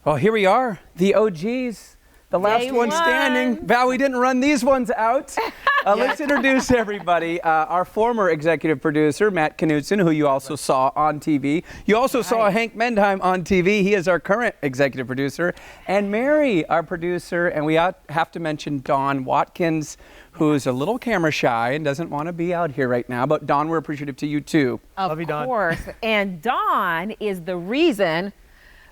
Well, here we are, the OGs, the last one standing. Val, we didn't run these ones out. Let's introduce everybody. Our former executive producer, Matt Knutson, who you also saw on TV. You also saw Hank Mendheim on TV. He is our current executive producer. And Mary, our producer. And we have to mention Dawn Watkins, who's a little camera shy and doesn't want to be out here right now. But Dawn, we're appreciative to you too. Love you, Dawn. Of course. And Dawn is the reason,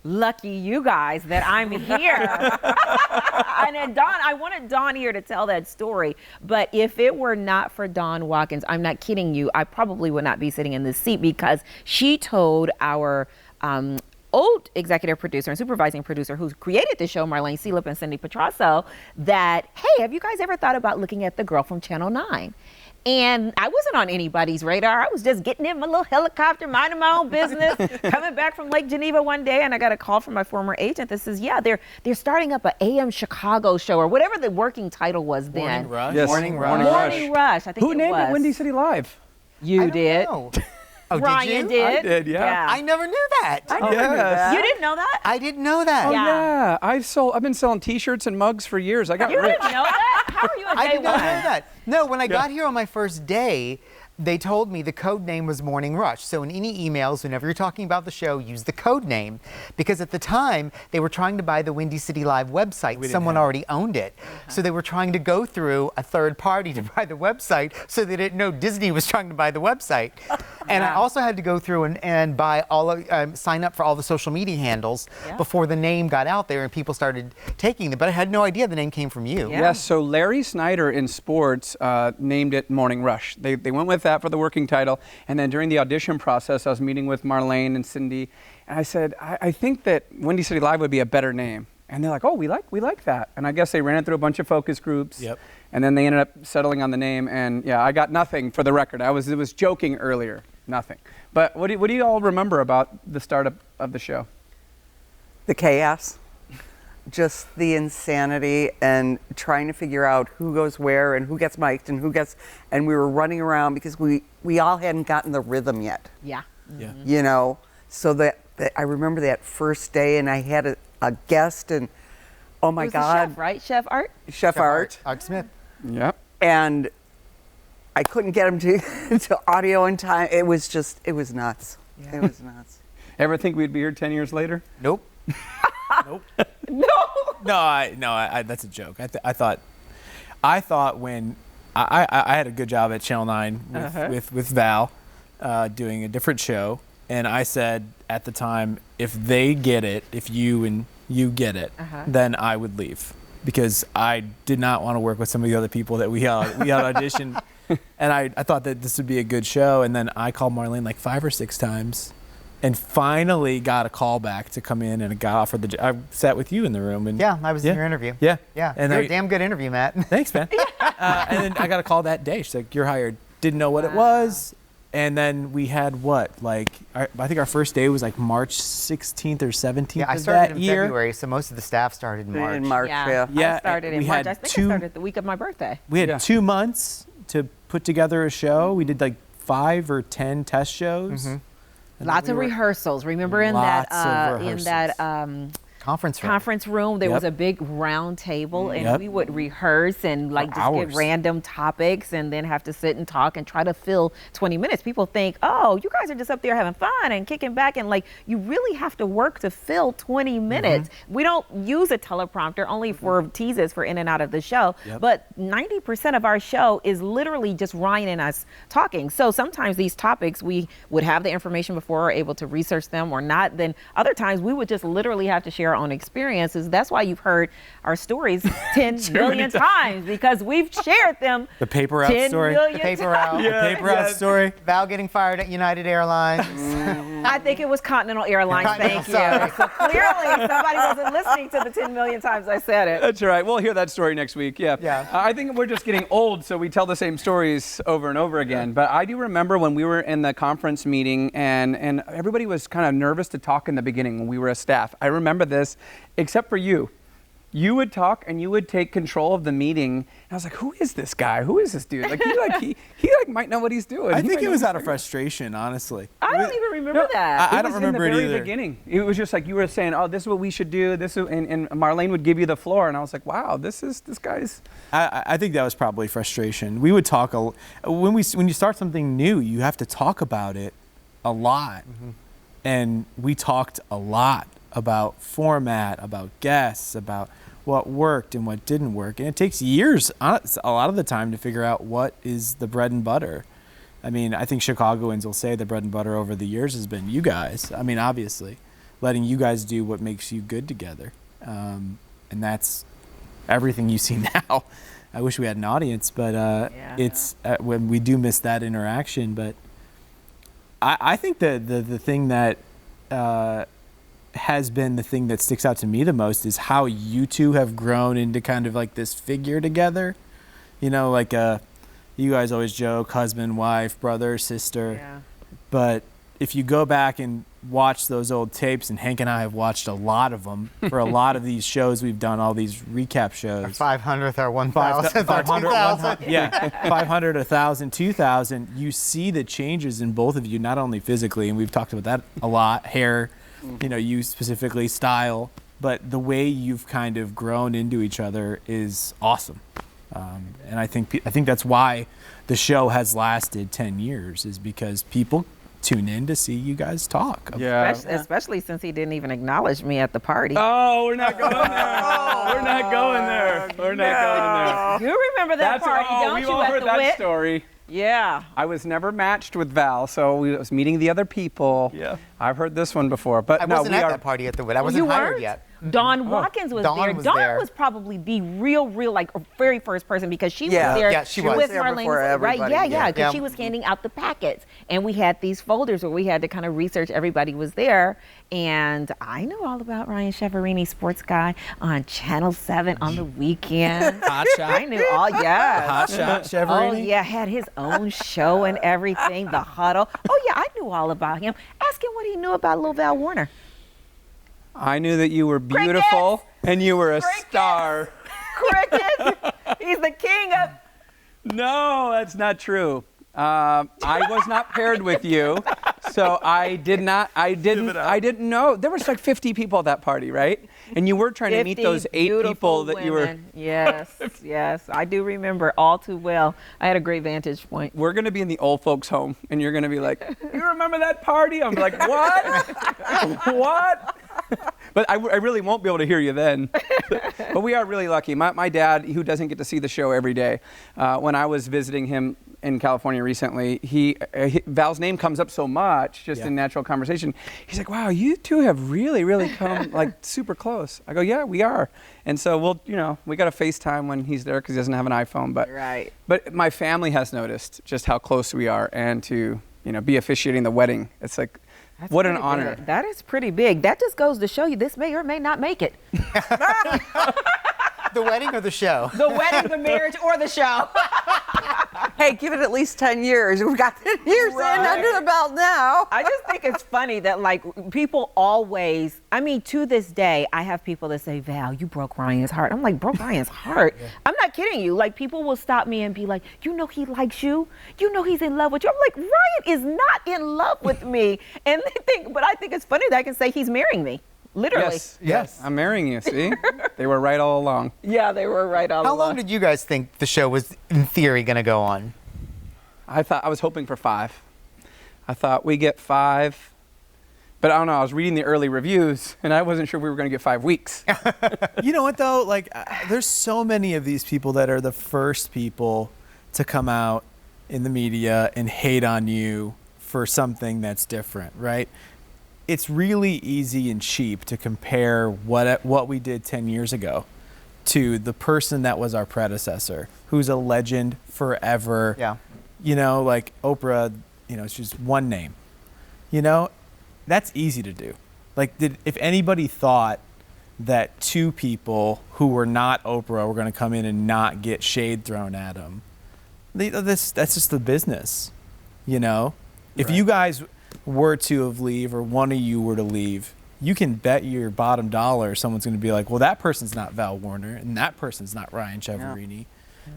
lucky you guys, that I'm here. And then Dawn, I wanted Dawn here to tell that story. But if it were not for Dawn Watkins, I'm not kidding you, I probably would not be sitting in this seat, because she told our old executive producer and supervising producer who created the show, Marlene Seelip and Cindy Petrasso, that, hey, have you guys ever thought about looking at the girl from Channel 9? And I wasn't on anybody's radar. I was just getting in my little helicopter, minding my own business, coming back from Lake Geneva one day, and I got a call from my former agent that says, yeah, they're starting up an AM Chicago show, or whatever the working title was then. Morning Rush? Yes. Morning Rush. Morning Rush, I think Who it named was. it Windy City Live? You did. Oh, Ryan did you? did. I did, yeah. I never knew that. I never knew that. You didn't know that? I didn't know that. Oh, Yeah. yeah. I've been selling T-shirts and mugs for years. I got You rich. didn't know that? How are you on I day did not one? know that. No, when I got here on my first day, they told me the code name was Morning Rush. So in any emails, whenever you're talking about the show, use the code name. Because at the time, they were trying to buy the Windy City Live website. Someone already owned it. So they were trying to go through a third party to buy the website, so they didn't know Disney was trying to buy the website. And I also had to go through and buy all of, sign up for all the social media handles before the name got out there and people started taking them. But I had no idea the name came from you. Yeah. Yes, so Larry Snyder in sports named it Morning Rush. They went with that for the working title. And then during the audition process, I was meeting with Marlene and Cindy, and I said, I think that Windy City Live would be a better name. And they're like, oh, we like that. And I guess they ran it through a bunch of focus groups. Yep. And then they ended up settling on the name. And yeah, I got nothing for the record. I was joking earlier, nothing. But what do you all remember about the startup of the show? The chaos, just the insanity, and trying to figure out who goes where and who gets mic'd and and we were running around because we all hadn't gotten the rhythm yet. Yeah. You know, so that I remember that first day, and I had a guest, and oh my He was God. the chef, right? Chef Art? Chef Art. Art Smith. Yep. And I couldn't get him to audio in time. It was nuts. Yeah. It was nuts. Ever think we'd be here 10 years later? Nope. Nope. No, that's a joke. I thought when I had a good job at Channel 9 with Val, doing a different show, and I said at the time, if they get it, if you get it, then I would leave, because I did not want to work with some of the other people that we had auditioned, and I thought that this would be a good show, and then I called Marlene like 5 or 6 times. And finally got a call back to come in, and I got offered the job. I sat with you in the room. And Yeah, I was in your interview. Yeah. Yeah, And you're a damn good interview, Matt. Thanks, man. And then I got a call that day. She's like, you're hired. Didn't know what it was. And then we had I think our first day was like March 16th or 17th Yeah, I of started that in year. February, so most of the staff started in March. In March, yeah. Yeah, I started in we March. had I think two- I started the week of my birthday. We had 2 months to put together a show. We did like 5 or 10 test shows. And Lots then of we were- rehearsals. Remember in Lots that of Conference room. there was a big round table, and we would rehearse and just hours. get random topics, and then have to sit and talk and try to fill 20 minutes. People think, oh, you guys are just up there having fun and kicking back, and you really have to work to fill 20 minutes. We don't use a teleprompter, only for teases for in and out of the show, but 90% of our show is literally just Ryan and us talking. So sometimes these topics, we would have the information before we're able to research them or not. Then other times we would just literally have to share our own experiences. That's why you've heard our stories 10 million times, because we've shared them. The paper out 10 story. million The paper times. out. The paper out story. Val getting fired at United Airlines. I think it was Continental Airlines. Thank you. So clearly somebody wasn't listening to the 10 million times I said it. That's all right. We'll hear that story next week. Yeah. Yeah. I think we're just getting old, so we tell the same stories over and over again. But I do remember when we were in the conference meeting, and everybody was kind of nervous to talk in the beginning when we were a staff. I remember this, except for you. you would talk and you would take control of the meeting. And I was like, who is this guy? Who is this dude? Like he might know what he's doing. I He think might it know was what out of he's doing. frustration, honestly. I don't even remember that. I It don't was remember in the it very either. beginning. It was just like you were saying, oh, this is what we should do. And Marlene would give you the floor, and I was like, wow, this guy's. I think that was probably frustration. We would talk when you start something new, you have to talk about it a lot, and we talked a lot about format, about guests, about what worked and what didn't work, and it takes years, a lot of the time, to figure out what is the bread and butter. I mean, I think Chicagoans will say the bread and butter over the years has been you guys. I mean, obviously, letting you guys do what makes you good together, and that's everything you see now. I wish we had an audience, but it's when we do miss that interaction. But I think the thing that has been the thing that sticks out to me the most is how you two have grown into kind of like this figure together. You know, like you guys always joke, husband, wife, brother, sister. Yeah. But if you go back and watch those old tapes, and Hank and I have watched a lot of them for a lot of these shows we've done, all these recap shows. 500th, our 1,000th, our 2,000. Yeah, 500, 1,000, 2,000. You see the changes in both of you, not only physically, and we've talked about that a lot, hair, you know, you specifically, style, but the way you've kind of grown into each other is awesome. And I think that's why the show has lasted 10 years, is because people tune in to see you guys talk. Yeah. Especially since he didn't even acknowledge me at the party. Oh, we're not going there. We're not going there. We're not going there. You remember that party, don't we've you, all at heard the that Wit? story. Yeah. I was never matched with Val, so I was meeting the other people. Yeah. I've heard this one before, but I no, wasn't we at are. that party at the Wit. I You wasn't hired weren't? yet. Dawn Watkins was Dawn there. was Dawn there. was probably the real, like, very first person, because she Yeah. was there Yeah, she was. with There Marlene, before right? everybody, Yeah, yeah. because Yeah. she was handing out the packets, and we had these folders where we had to kind of research everybody was there. And I knew all about Ryan Chiaverini, sports guy, on Channel 7 on the weekend. Hot shot. I knew all, yes. Hot shot, Oh Chiaverini. yeah, had his own show and everything, the huddle. Oh yeah, I knew all about him. Ask him what he knew about little Val Warner. I knew that you were beautiful and you were a star. Cricket. He's the king of. No, that's not true. I was not paired with you, so I didn't know. There was like 50 people at that party, right? And you were trying to meet 50 those 8 people beautiful that you were. women. Yes, yes, I do remember all too well. I had a great vantage point. We're going to be in the old folks' home, and you're going to be like, you remember that party? I'm like, what? What? But I really won't be able to hear you then. But we are really lucky. My dad, who doesn't get to see the show every day, when I was visiting him in California recently, Val's name comes up so much just in natural conversation. He's like, wow, you two have really come like super close. I go, yeah, we are. And so we got to FaceTime when he's there because he doesn't have an iPhone. But Right. But my family has noticed just how close we are, and to be officiating the wedding. It's like, That's what an pretty honor. big. That is pretty big. That just goes to show you this may or may not make it. The wedding or the show? The wedding, the marriage, or the show. Hey, give it at least 10 years. We've got 10 years in under the belt now. I just think it's funny that, like, people always, I mean, to this day, I have people that say, Val, you broke Ryan's heart. I'm like, broke Ryan's heart? I'm not kidding you. Like, people will stop me and be like, he likes you. You know he's in love with you. I'm like, Ryan is not in love with me. And but I think it's funny that I can say he's marrying me. Literally. Yes. I'm marrying you, see? They were right all along. Yeah, they were right all How along. long did you guys think the show was, in theory, going to go on? I was hoping for 5. I thought we get 5. But I don't know, I was reading the early reviews, and I wasn't sure we were going to get 5 weeks. You know what, though? Like, there's so many of these people that are the first people to come out in the media and hate on you for something that's different, right? It's really easy and cheap to compare what we did 10 years ago to the person that was our predecessor, who's a legend forever. Yeah. Like Oprah, it's just one name. That's easy to do. Like, if anybody thought that 2 people who were not Oprah were going to come in and not get shade thrown at them, that's just the business, If you guys were to leave, or one of you were to leave, you can bet your bottom dollar someone's going to be like, well, that person's not Val Warner and that person's not Ryan Chiaverini.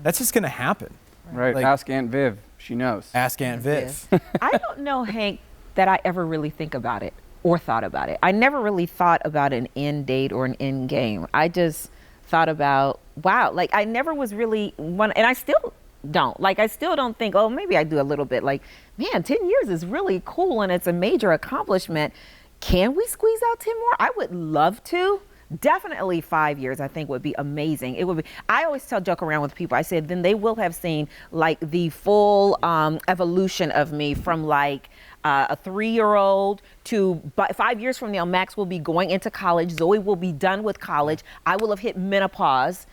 That's just going to happen. Right. Like, ask Aunt Viv. She knows. Ask Aunt Viv. I don't know, Hank, that I ever really think about it or thought about it. I never really thought about an end date or an end game. I just thought about, wow, like I never was really one, and I still don't. Like I still don't think, oh, maybe I do a little bit. Like, man, 10 years is really cool and it's a major accomplishment. Can we squeeze out 10 more? I would love to. Definitely 5 years, I think, would be amazing. It would be. I always joke around with people. I said, then they will have seen like the full evolution of me from like a 3-year-old to 5 years from now. Max will be going into college. Zoe will be done with college. I will have hit menopause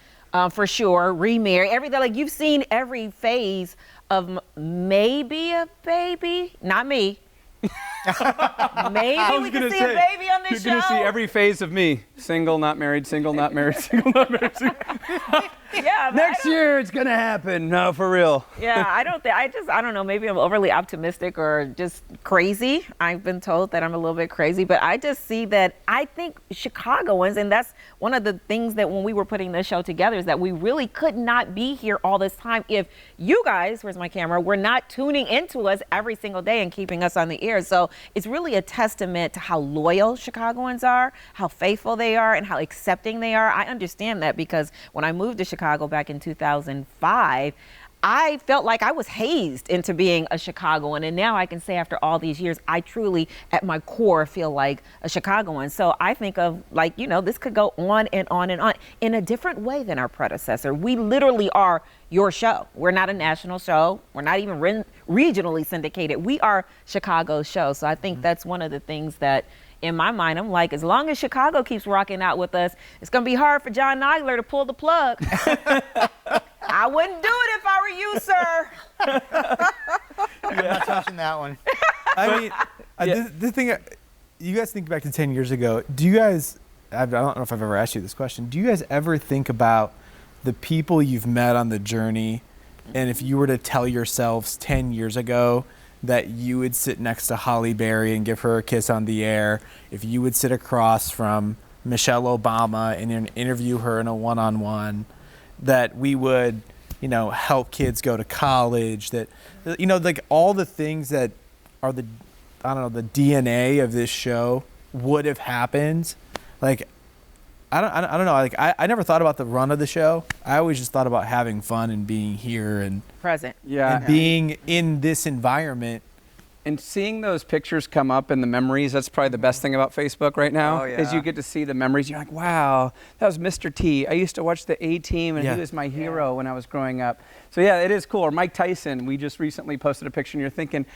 for sure. Remarry, everything. Like you've seen every phase of maybe a baby. Not me. Maybe we can see a baby on this show. You're going to see every phase of me. Single, not married, single, not married, single, not married. Single. Yeah, Next year it's going to happen. No, for real. Yeah, I don't know. Maybe I'm overly optimistic or just crazy. I've been told that I'm a little bit crazy, but I just see that I think Chicagoans, and that's one of the things that when we were putting this show together is that we really could not be here all this time if you guys, where's my camera, were not tuning into us every single day and keeping us on the air. So it's really a testament to how loyal Chicagoans are, how faithful they are, and how accepting they are. I understand that because when I moved to Chicago back in 2005, I felt like I was hazed into being a Chicagoan. And now I can say after all these years, I truly at my core feel like a Chicagoan. So I think of like, you know, this could go on and on and on in a different way than our predecessor. We literally are your show. We're not a national show. We're not even regionally syndicated. We are Chicago's show. So I think that's one of the things that in my mind, I'm like, as long as Chicago keeps rocking out with us, it's going to be hard for John Nigler to pull the plug. I wouldn't do it if I were you, sir. I'm not touching that one. I mean, the thing, you guys think back to 10 years ago. Do you guys, I don't know if I've ever asked you this question, do you guys ever think about the people you've met on the journey, and if you were to tell yourselves 10 years ago that you would sit next to Holly Berry and give her a kiss on the air, if you would sit across from Michelle Obama and interview her in a one-on-one, that we would, you know, help kids go to college, that, you know, like all the things that are the, I don't know, the DNA of this show would have happened. Like, I don't know. Like, I never thought about the run of the show. I always just thought about having fun and being here and Present. Yeah. and being in this environment. And seeing those pictures come up and the memories, that's probably the best thing about Facebook right now, Oh, is yeah. you get to see the memories. You're like, wow, that was Mr. T. I used to watch the A-Team, and Yeah. he was my hero when I was growing up. So, yeah, it is cool. Or Mike Tyson, we just recently posted a picture, and you're thinking,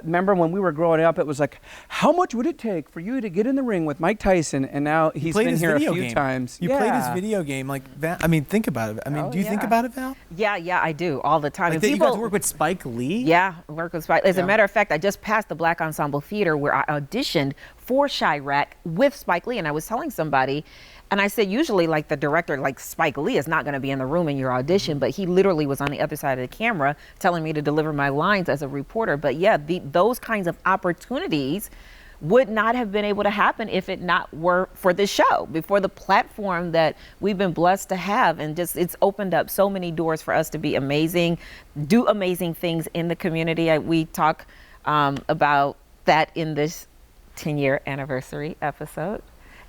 remember when we were growing up, it was like, how much would it take for you to get in the ring with Mike Tyson? And now he's Played been his here a video few game. times. You played his video game. Like, Val, I mean, think about it. I mean, Oh, do you think yeah. about it, Val? Yeah, I do all the time. Like And that you got to work with Spike Lee? Yeah, work with Spike. As a matter of fact, I just passed the Black Ensemble Theater where I auditioned for Chirac with Spike Lee, and I was telling somebody, and I said, usually like the director, like Spike Lee is not going to be in the room in your audition, but he literally was on the other side of the camera telling me to deliver my lines as a reporter. But yeah, those kinds of opportunities would not have been able to happen if it not were for this show, before the platform that we've been blessed to have. And just, it's opened up so many doors for us to be amazing, do amazing things in the community. We talk about that in this 10-year anniversary episode.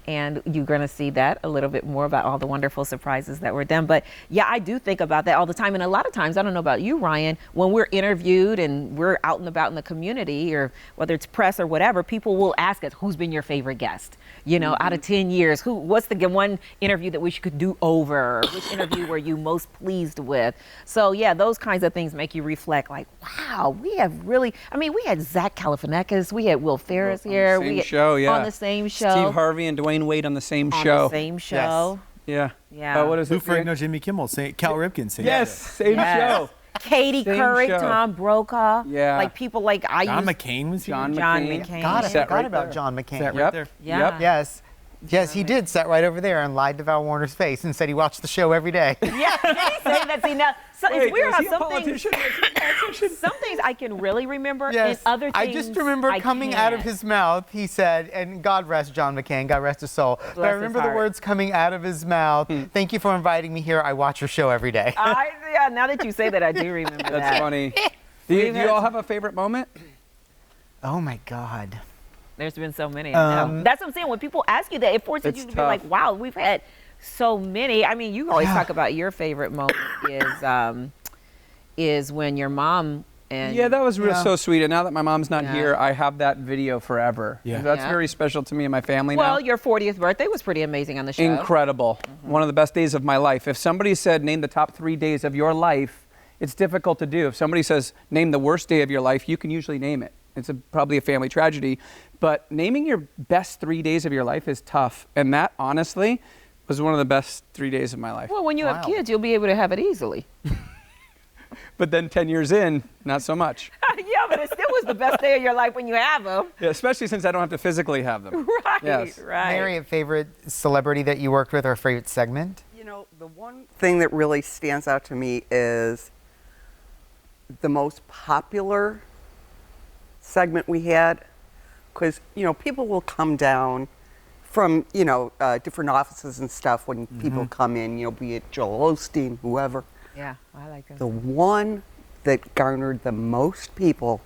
And you're going to see that a little bit more about all the wonderful surprises that were done. But yeah, I do think about that all the time. And a lot of times, I don't know about you, Ryan, when we're interviewed and we're out and about in the community, or whether it's press or whatever, people will ask us, who's been your favorite guest? You know, out of 10 years, what's the one interview that we could do over? Or which interview were you most pleased with? So yeah, those kinds of things make you reflect like, wow, we have really, I mean, we had Zach Galifianakis, we had Will Ferris here. Same we had, show, yeah. On the same show. Steve Harvey and Dwayne Wade on the same On show. the same show. Yeah. Yeah. What is Lou it? Ferrigno, Jimmy Kimmel, Cal Ripken. Yes, same Yes. show. Katie Same Couric, show. Tom Brokaw. Yeah. Like people like I John used. McCain was here. John John McCain. McCain. God, I Sat forgot right about there. John McCain. Sat right Yep. there. Yeah. Yep. Yes. Yes, he did. Sat right over there and lied to Val Warner's face and said he watched the show every day. Yeah, did he say that? See, now, so it's weird is how he a some things, politician? Is he a politician? some things I can really remember, Yes. and other things I just remember I coming out of can't. his mouth, he said, and God rest John McCain, God rest his soul. But I his remember the heart. words coming out of his mouth, thank you for inviting me here. I watch your show every day. Yeah, now that you say that, I do remember that. That's funny. Do you all have a favorite moment? Oh my God. There's been so many. I know. That's what I'm saying. When people ask you that, it forces It's you to tough. be like, wow, we've had so many. I mean, you always talk about your favorite moment is when your mom and Yeah, that was Yeah. so sweet. And now that my mom's not Yeah. here, I have that video forever. Yeah. That's Yeah. very special to me and my family now. well, your 40th birthday was pretty amazing on the show. Incredible. One of the best days of my life. If somebody said, name the top 3 days of your life, it's difficult to do. If somebody says, name the worst day of your life, you can usually name it. It's probably a family tragedy. But naming your best 3 days of your life is tough. And that, honestly, was one of the best 3 days of my life. Well, when you have Wow. kids, you'll be able to have it easily. But then 10 years in, not so much. Yeah, but it still was the best day of your life when you have them. Yeah, especially since I don't have to physically have them. Right, Yes. right. Mary, a favorite celebrity that you worked with or a favorite segment? You know, the one thing that really stands out to me is the most popular segment we had, because, you know, people will come down from, you know, different offices and stuff when people come in, you know, be it Joel Osteen, whoever. Yeah, I like them. The one that garnered the most people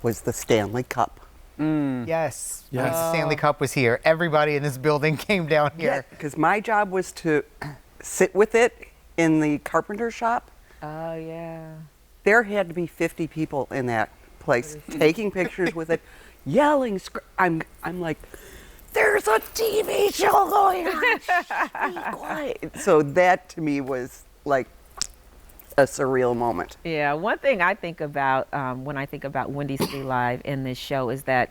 was the Stanley Cup. Yes. When the Stanley Cup was here, everybody in this building came down here. Because my job was to sit with it in the carpenter shop. Oh, yeah. There had to be 50 people in that place taking pictures with it, yelling. I'm like, there's a TV show going on. Shh, be quiet. So that to me was like a surreal moment. Yeah, one thing I think about when I think about Wendy City Live in this show is that,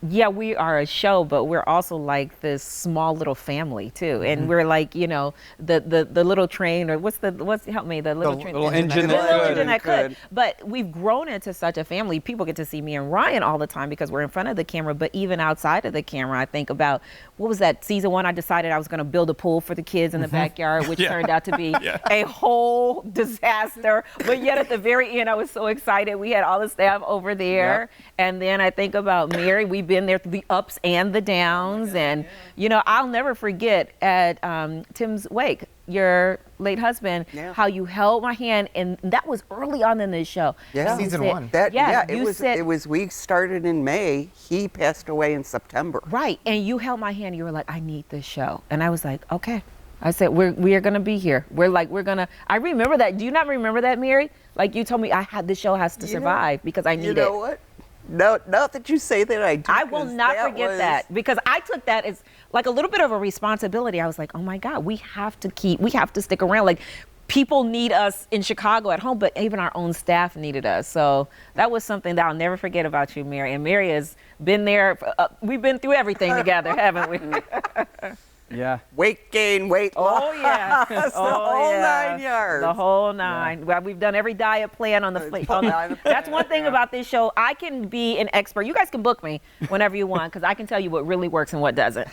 yeah, we are a show, but we're also like this small little family too, and we're like, you know, the little train, or what's help me, the little train, little engine the that little could. engine that could. Could. But we've grown into such a family. People get to see me and Ryan all the time because we're in front of the camera, but even outside of the camera, I think about, what was that, season 1, I decided I was going to build a pool for the kids in the backyard, which turned out to be a whole disaster. But yet at the very end, I was so excited. We had all the staff over there. And then I think about Mary. We've been there through the ups and the downs. And, you know, I'll never forget at Tim's wake, your late husband, how you held my hand. And that was early on in this show. Yeah. You Season said- 1. That you said, it was we started in May. He passed away in September. right. And you held my hand. You were like, I need this show. And I was like, okay. I said, we are going to be here. We're going to, I remember that. Do you not remember that, Mary? Like you told me this show has to survive because I need You know it. what? No, not that you say that, I do. I will 'cause not that forget was- that because I took that as like a little bit of a responsibility. I was like, oh my God, we have to stick around. Like people need us in Chicago at home, but even our own staff needed us. So that was something that I'll never forget about you, Mary. And Mary has been there. We've been through everything together, haven't we? Yeah. Weight gain, weight loss. Oh yeah, the whole 9 yards. The whole 9. Well, we've done every diet plan on the fleet. diet That's plan, one thing about this show. I can be an expert. You guys can book me whenever you want because I can tell you what really works and what doesn't.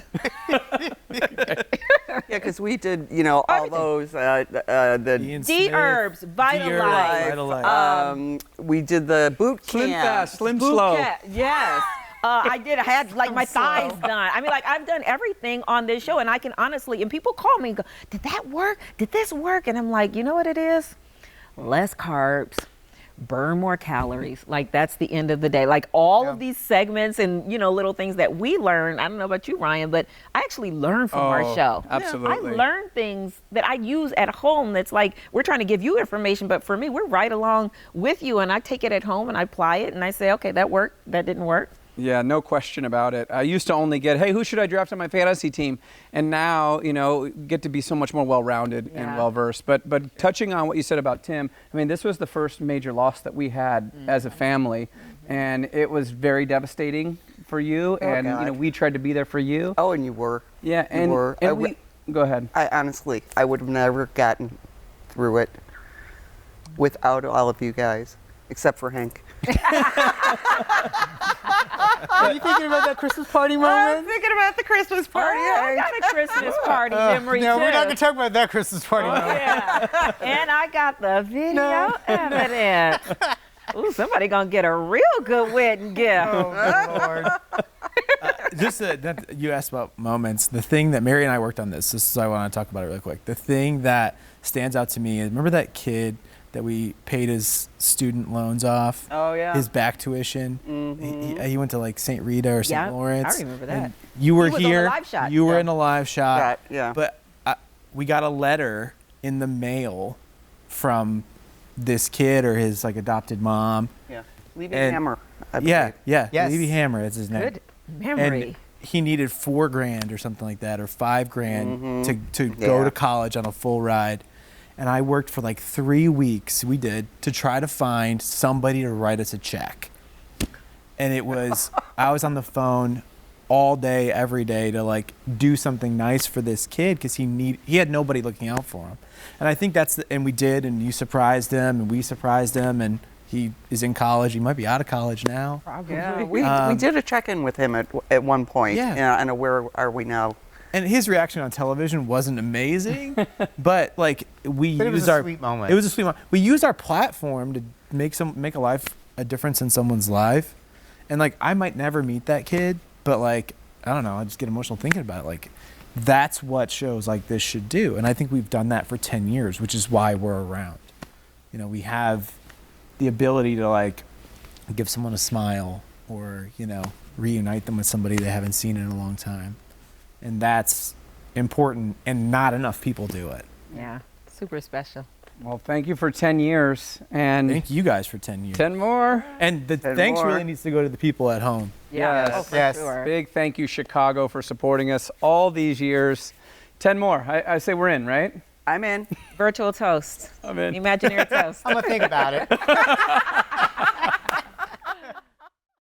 Yeah, because we did, you know, all Everything. those, the, Ian D Smith, herbs, Vitalife. Vitalife. we did the boot camp. Slim fast, slim Boot slow. camp, yes. I had like my thighs done. I mean, like I've done everything on this show, and I can honestly, and people call me and go, did that work? Did this work? And I'm like, you know what it is? Less carbs, burn more calories. Like that's the end of the day. Like all of these segments and, you know, little things that we learn. I don't know about you, Ryan, but I actually learn from our show. Absolutely. I learn things that I use at home that's like, we're trying to give you information, but for me, we're right along with you. And I take it at home and I apply it and I say, okay, that worked, that didn't work. Yeah, no question about it. I used to only get, hey, who should I draft on my fantasy team? And now, you know, get to be so much more well-rounded and well-versed. But touching on what you said about Tim, I mean, this was the first major loss that we had as a family. And it was very devastating for you. And, you know, we tried to be there for you. Oh, and you were. Yeah, You and, were. and we, go ahead. I honestly, I would have never gotten through it without all of you guys, except for Hank. Are you thinking about that Christmas party I'm moment? thinking about the Christmas party. I got a Christmas party memory No, too. we're not going to talk about that Christmas party moment. Yeah. And I got the video evidence. Ooh, somebody gonna get a real good wedding gift. Oh, good Lord. You asked about moments. The thing that Mary and I worked on this is why I want to talk about it really quick. The thing that stands out to me is, remember that kid that we paid his student loans off? Oh, yeah. His back tuition. He went to like St. Rita or St. Yeah, Lawrence. I remember that. And you were He was on the here. live shot. You were Yeah. in a live shot. Right, yeah. But we got a letter in the mail from this kid or his like adopted mom. Yeah. Levy And- Hammer. I Yeah, believe. yeah. Yes. Levy Hammer, that's his name. Good memory. And he needed $4,000 or something like that, or $5,000 to go Yeah. to college on a full ride. And I worked for like 3 weeks, we did, to try to find somebody to write us a check. And it was, I was on the phone all day, every day to like do something nice for this kid because he had nobody looking out for him. And I think and we did, and you surprised him, and we surprised him, and he is in college. He might be out of college now. Probably. Yeah, we did a check-in with him at one point. Yeah. And where are we now? And his reaction on television wasn't amazing, but like But it was used a our sweet moment. It was a sweet moment. We used our platform to make a difference in someone's life, and like I might never meet that kid, but like I don't know, I just get emotional thinking about it. Like that's what shows like this should do, and I think we've done that for 10 years, which is why we're around. You know, we have the ability to like give someone a smile or reunite them with somebody they haven't seen in a long time. And that's important, and not enough people do it. Yeah, super special. Well, thank you for 10 years. And Thank you guys for 10 years. 10 more. And the 10 thanks more. really needs to go to the people at home. Yeah, Yes. oh, for Yes. sure. Big thank you, Chicago, for supporting us all these years. 10 more. I say we're in, right? I'm in. Virtual toast. I'm in. Imaginary toast. I'm going to think about it.